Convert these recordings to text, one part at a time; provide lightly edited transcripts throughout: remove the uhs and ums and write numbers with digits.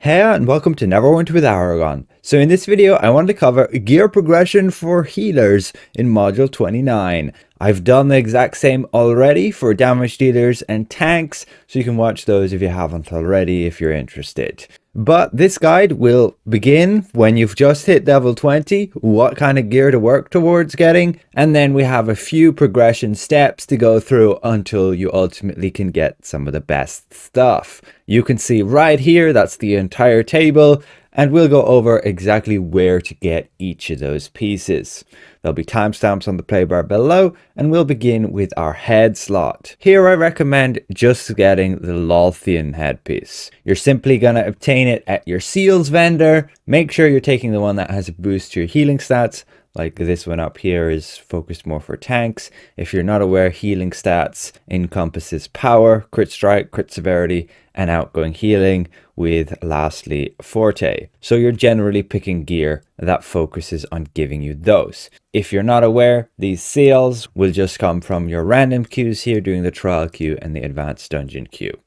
Hey and welcome to Neverwinter with Aragon. So in this video I wanted to cover gear progression for healers in module 29. I've done the exact same already for damage dealers and tanks, so you can watch those if you haven't already if you're interested. But this guide will begin when you've just hit level 20, what kind of gear to work towards getting, and then we have a few progression steps to go through until you ultimately can get some of the best stuff. You can see right here, that's the entire table, and we'll go over exactly where to get each of those pieces. There'll be timestamps on the playbar below, and we'll begin with our head slot. Here I recommend just getting the Lothian headpiece. You're simply going to obtain it at your seals vendor. Make sure you're taking the one that has a boost to your healing stats. Like this one up here is focused more for tanks. If you're not aware, healing stats encompasses power, crit strike, crit severity, and outgoing healing, with lastly forte. So you're generally picking gear that focuses on giving you those. If you're not aware, these seals will just come from your random queues here doing the trial queue and the advanced dungeon queue.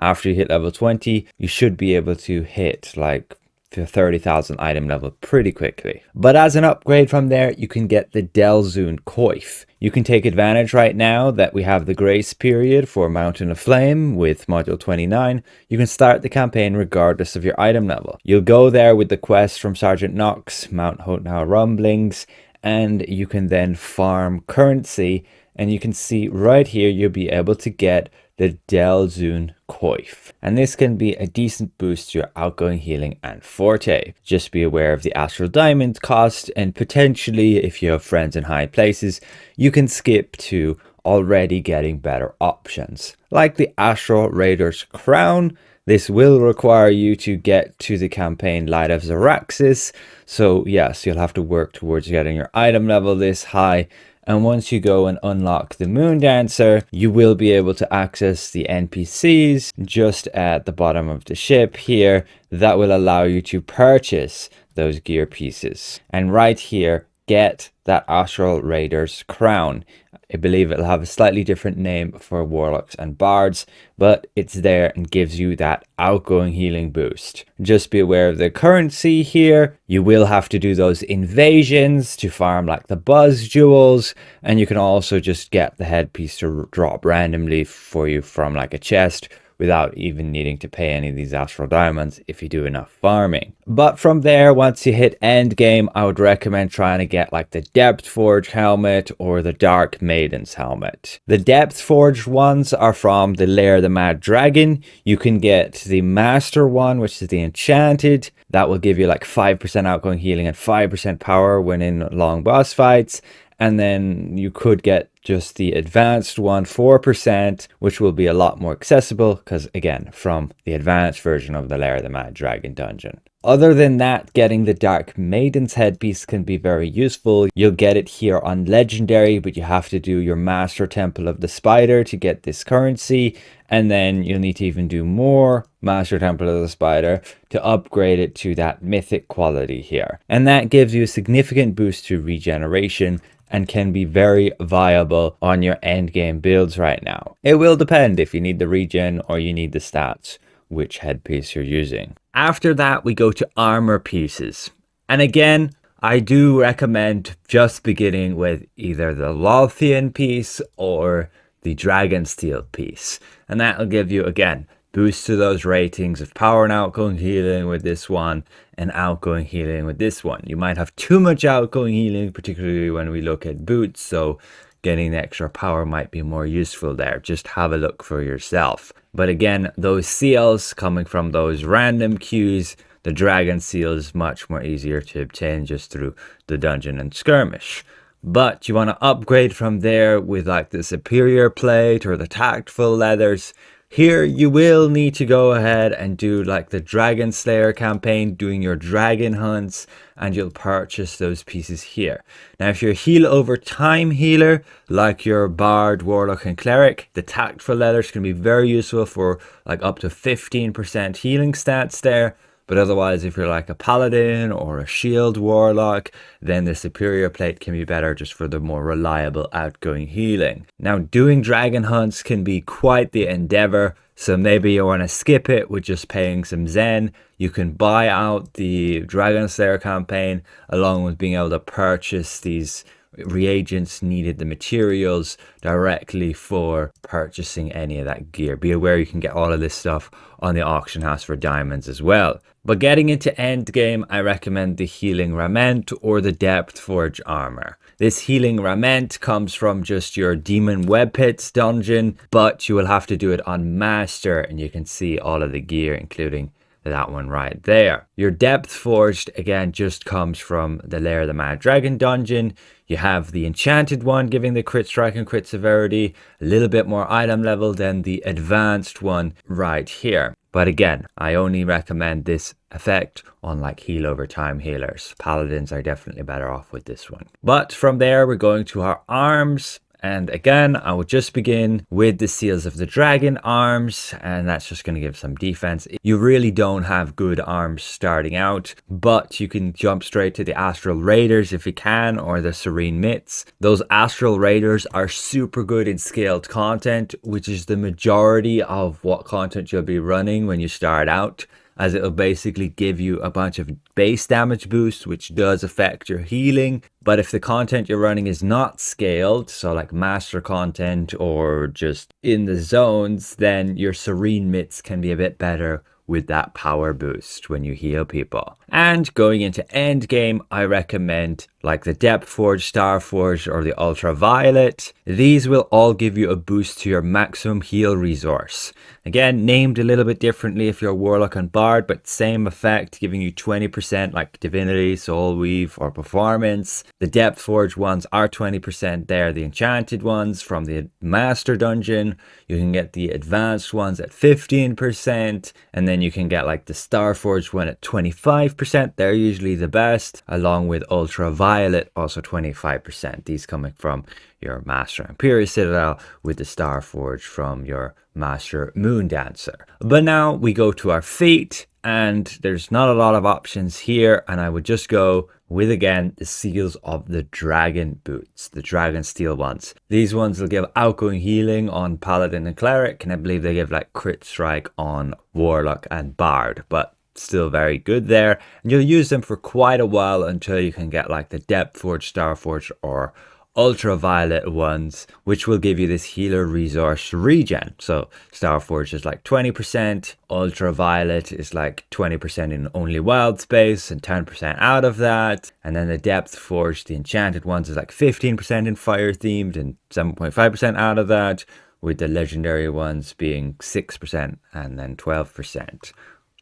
After you hit level 20, you should be able to hit like 30,000 item level pretty quickly. But as an upgrade from there, you can get the Delzoon Coif. You can take advantage right now that we have the grace period for Mountain of Flame with module 29. You can start the campaign regardless of your item level. You'll go there with the quest from Sergeant Knox, Mount Hotnow Rumblings, and you can then farm currency, and you can see right here you'll be able to get the Delzoon Coif, and this can be a decent boost to your outgoing healing and forte. Just be aware of the Astral Diamond cost, and potentially if you have friends in high places you can skip to already getting better options like the Astral Raider's Crown. This will require you to get to the campaign Light of Zaraxis, so yes, you'll have to work towards getting your item level this high. And once you go and unlock the Moon Dancer, you will be able to access the NPCs just at the bottom of the ship here. That will allow you to purchase those gear pieces. And right here, get that Astral Raider's Crown. I believe it'll have a slightly different name for warlocks and bards, but it's there and gives you that outgoing healing boost. Just be aware of the currency here. You will have to do those invasions to farm like the buzz jewels, and you can also just get the headpiece to drop randomly for you from like a chest without even needing to pay any of these astral diamonds if you do enough farming. But from there, once you hit end game, I would recommend trying to get like the Depth Forge helmet or the Dark Maiden's helmet. The Depth Forged ones are from the Lair of the Mad Dragon. You can get the Master one, which is the Enchanted. That will give you like 5% outgoing healing and 5% power when in long boss fights. And then you could get just the advanced one, 4%, which will be a lot more accessible because, again, from the advanced version of the Lair of the Mad Dragon dungeon. Other than that, getting the Dark Maiden's headpiece can be very useful. You'll get it here on Legendary, but you have to do your Master Temple of the Spider to get this currency. And then you'll need to even do more Master Temple of the Spider to upgrade it to that mythic quality here. And that gives you a significant boost to regeneration and can be very viable on your endgame builds right now. It will depend if you need the regen or you need the stats, which headpiece you're using. After that, we go to armor pieces. And again, I do recommend just beginning with either the Lothian piece or the Dragonsteel piece. And that will give you, again, boost to those ratings of power and outgoing healing with this one and outgoing healing with this one. You might have too much outgoing healing, particularly when we look at boots, so getting the extra power might be more useful there. Just have a look for yourself. But again, those seals coming from those random queues, the dragon seal is much more easier to obtain just through the dungeon and skirmish. But you want to upgrade from there with like the superior plate or the tactful leathers. Here you will need to go ahead and do like the Dragon Slayer campaign, doing your dragon hunts, and you'll purchase those pieces here. Now if you're a heal over time healer, like your Bard, Warlock and Cleric, the tactful leathers can be very useful for like up to 15% healing stats there. But otherwise, if you're like a paladin or a shield warlock, then the superior plate can be better just for the more reliable outgoing healing. Now, doing dragon hunts can be quite the endeavor, so maybe you want to skip it with just paying some Zen. You can buy out the Dragon Slayer campaign along with being able to purchase these reagents needed, the materials directly for purchasing any of that gear. Be aware you can get all of this stuff on the auction house for diamonds as well. But getting into end game, I recommend the Healing Raiment or the Depth Forge armor. This Healing Raiment comes from just your Demon Web Pits dungeon, but you will have to do it on Master, and you can see all of the gear, including that one right there. Your Depth Forged, again, just comes from the Lair of the Mad Dragon dungeon. You have the Enchanted one giving the crit strike and crit severity, a little bit more item level than the Advanced one right here. But again, I only recommend this effect on like heal over time healers. Paladins are definitely better off with this one. But from there, we're going to our arms. And again, I will just begin with the Seals of the Dragon arms, and that's just going to give some defense. You really don't have good arms starting out, but you can jump straight to the Astral Raiders if you can, or the Serene Mitts. Those Astral Raiders are super good in scaled content, which is the majority of what content you'll be running when you start out, as it'll basically give you a bunch of base damage boosts, which does affect your healing. But if the content you're running is not scaled, so like master content or just in the zones, then your Serene Mitts can be a bit better with that power boost when you heal people. And going into end game, I recommend like the Depth Forge, Star Forge, or the Ultraviolet. These will all give you a boost to your maximum heal resource. Again, named a little bit differently if you're Warlock and Bard, but same effect, giving you 20% like Divinity, Soul Weave, or Performance. The Depth Forge ones are 20% there. The Enchanted ones from the Master Dungeon, you can get the Advanced ones at 15%, and then you can get like the Star Forge one at 25%. They're usually the best, along with Ultraviolet, also 25%. These coming from your Master Imperial Citadel, with the Star Forge from your Master Moon Dancer. But now we go to our feet, and there's not a lot of options here, and I would just go with, again, the Seals of the Dragon boots, the Dragon Steel ones. These ones will give outgoing healing on Paladin and Cleric, and I believe they give like crit strike on Warlock and Bard, but still very good there. And you'll use them for quite a while until you can get like the Depth Forge, Star Forge, or Ultraviolet ones, which will give you this healer resource regen. So Star Forge is like 20%, Ultraviolet is like 20% in only wild space and 10% out of that. And then the Depth Forge, the Enchanted ones, is like 15% in fire themed and 7.5% out of that, with the legendary ones being 6% and then 12%.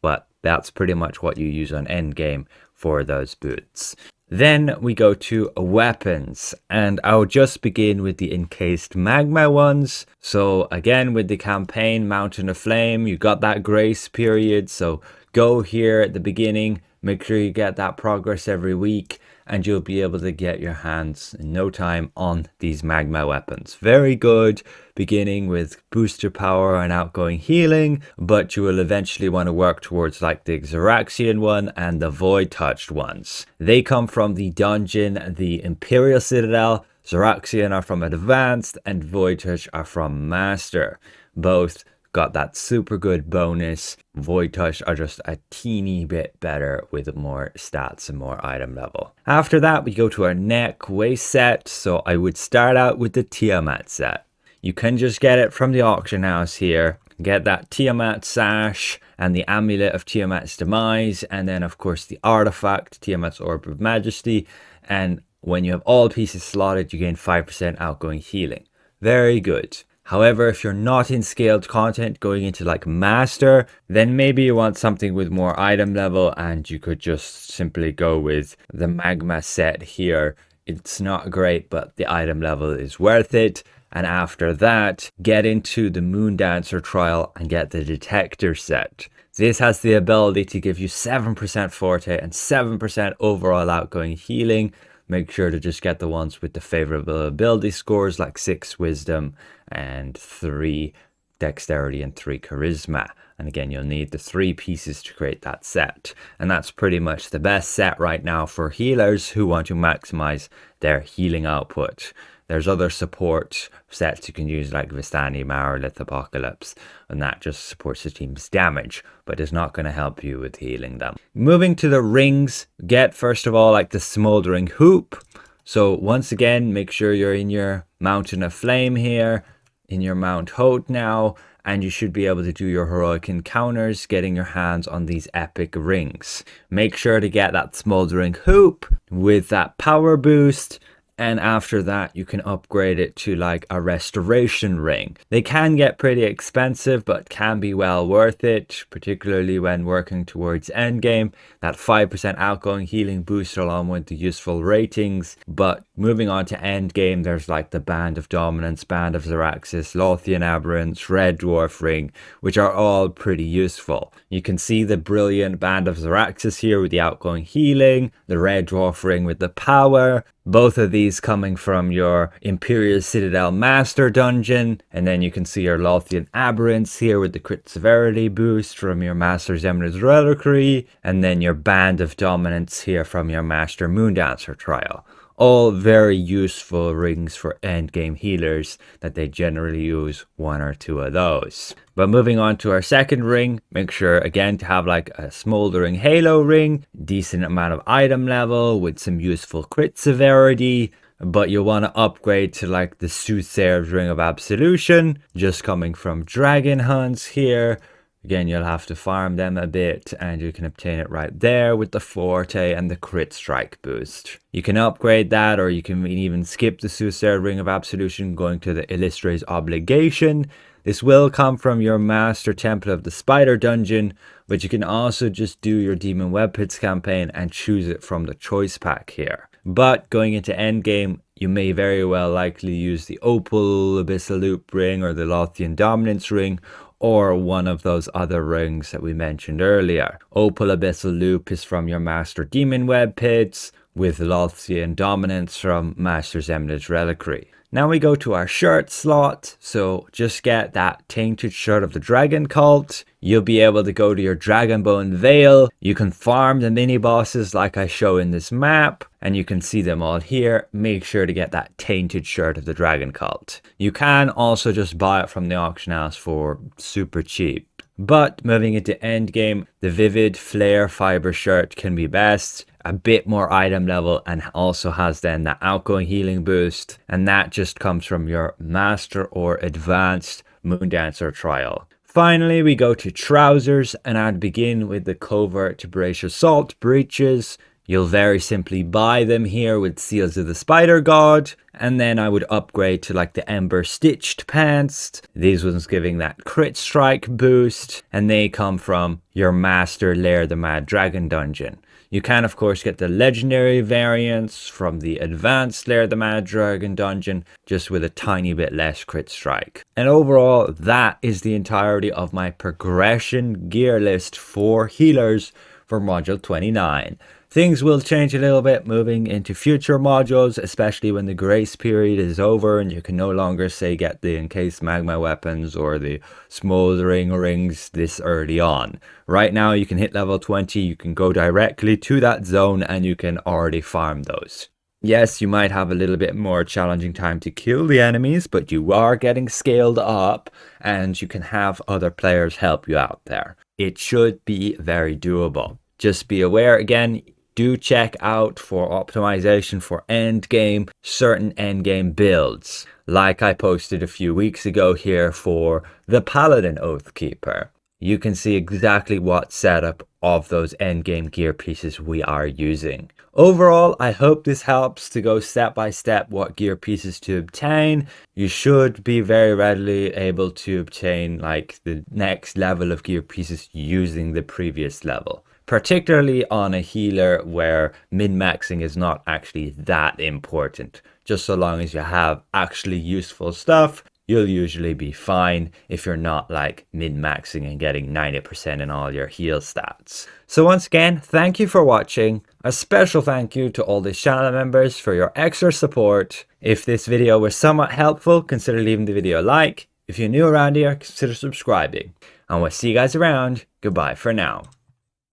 But that's pretty much what you use on endgame for those boots. Then we go to weapons, and I'll just begin with the encased magma ones. So again, with the campaign Mountain of Flame, you got that grace period, so go here at the beginning, make sure you get that progress every week, and you'll be able to get your hands in no time on these magma weapons. Very good, beginning with booster power and outgoing healing, but you will eventually want to work towards like the Xeraxian one and the Void Touched ones. They come from the dungeon, the Imperial Citadel. Xeraxian are from Advanced, and Void Touch are from Master. Both got that super good bonus. Void Touch are just a teeny bit better with more stats and more item level. After that, we go to our neck waist set. So I would start out with the Tiamat set. You can just get it from the auction house here. Get that Tiamat sash and the Amulet of Tiamat's Demise, and then of course the artifact, Tiamat's Orb of Majesty. And when you have all pieces slotted, you gain 5% outgoing healing. Very good. However, if you're not in scaled content going into like Master, then maybe you want something with more item level, and you could just simply go with the Magma set here. It's not great, but the item level is worth it. And after that, get into the Moon Dancer trial and get the Detector set. This has the ability to give you 7% Forte and 7% overall outgoing healing. Make sure to just get the ones with the favorable ability scores, like 6 Wisdom and 3 Dexterity and 3 Charisma. And again, you'll need the 3 pieces to create that set. And that's pretty much the best set right now for healers who want to maximize their healing output. There's other support sets you can use like Vistani, Marlith, Apocalypse, and that just supports the team's damage, but is not going to help you with healing them. Moving to the rings, get first of all like the Smoldering Hoop. So once again, make sure you're in your Mountain of Flame here, in your Mount Hoth now, and you should be able to do your heroic encounters getting your hands on these epic rings. Make sure to get that Smoldering Hoop with that power boost, and after that you can upgrade it to like a restoration ring. They can get pretty expensive, but can be well worth it, particularly when working towards endgame. That 5% outgoing healing boost along with the useful ratings. But moving on to endgame, there's like the Band of Dominance, Band of Zaraxis, Lothian Aberrants, Red Dwarf Ring, which are all pretty useful. You can see the brilliant Band of Zaraxis here with the outgoing healing, the Red Dwarf Ring with the power, both of these coming from your Imperial Citadel Master Dungeon, and then you can see your Lothian Aberrants here with the crit severity boost from your Master's Eminence Reliquary, and then your Band of Dominance here from your Master Moondancer Trial. All very useful rings for endgame healers that they generally use 1 or 2 of those. But moving on to our second ring, make sure again to have like a Smoldering Halo ring, decent amount of item level with some useful crit severity. But you'll want to upgrade to like the Soothsayer's Ring of Absolution, just coming from Dragon Hunts here. Again, you'll have to farm them a bit, and you can obtain it right there with the Forte and the Crit Strike boost. You can upgrade that, or you can even skip the Soothsayer Ring of Absolution, going to the Illustra's Obligation. This will come from your Master Temple of the Spider Dungeon, but you can also just do your Demon Web Pits campaign and choose it from the choice pack here. But going into endgame, you may very well likely use the Opal Abyssal Loop Ring or the Lothian Dominance Ring, or one of those other rings that we mentioned earlier. Opal Abyssal Loop is from your Master Demon Web Pits, with Lothian Dominance from Master's Eminence Reliquary. Now we go to our shirt slot, so just get that Tainted Shirt of the Dragon Cult. You'll be able to go to your Dragonbone Veil. You can farm the mini bosses like I show in this map, and you can see them all here. Make sure to get that Tainted Shirt of the Dragon Cult. You can also just buy it from the auction house for super cheap. But moving into endgame, the Vivid Flare Fiber Shirt can be best. A bit more item level, and also has then the outgoing healing boost, and that just comes from your Master or Advanced Moondancer Trial. Finally, we go to trousers, and I'd begin with the Covert Brace Assault breeches. You'll very simply buy them here with Seals of the Spider God, and then I would upgrade to like the Ember Stitched pants. These ones giving that crit strike boost, and they come from your Master Lair the Mad Dragon dungeon. You can of course get the legendary variants from the Advanced Lair the Mad Dragon dungeon, just with a tiny bit less crit strike. And overall, that is the entirety of my progression gear list for healers for Module 29. Things will change a little bit moving into future modules, especially when the grace period is over and you can no longer say get the encased magma weapons or the smoldering rings this early on. Right now you can hit level 20, you can go directly to that zone and you can already farm those. Yes, you might have a little bit more challenging time to kill the enemies, but you are getting scaled up and you can have other players help you out there. It should be very doable. Just be aware again, do check out for optimization for endgame, certain endgame builds, like I posted a few weeks ago here for the Paladin Oathkeeper. You can see exactly what setup of those endgame gear pieces we are using. Overall, I hope this helps to go step by step what gear pieces to obtain. You should be very readily able to obtain like the next level of gear pieces using the previous level. Particularly on a healer where min-maxing is not actually that important. Just so long as you have actually useful stuff, you'll usually be fine if you're not like min-maxing and getting 90% in all your heal stats. So once again, thank you for watching. A special thank you to all the channel members for your extra support. If this video was somewhat helpful, consider leaving the video a like. If you're new around here, consider subscribing. and we'll see you guys around. Goodbye for now.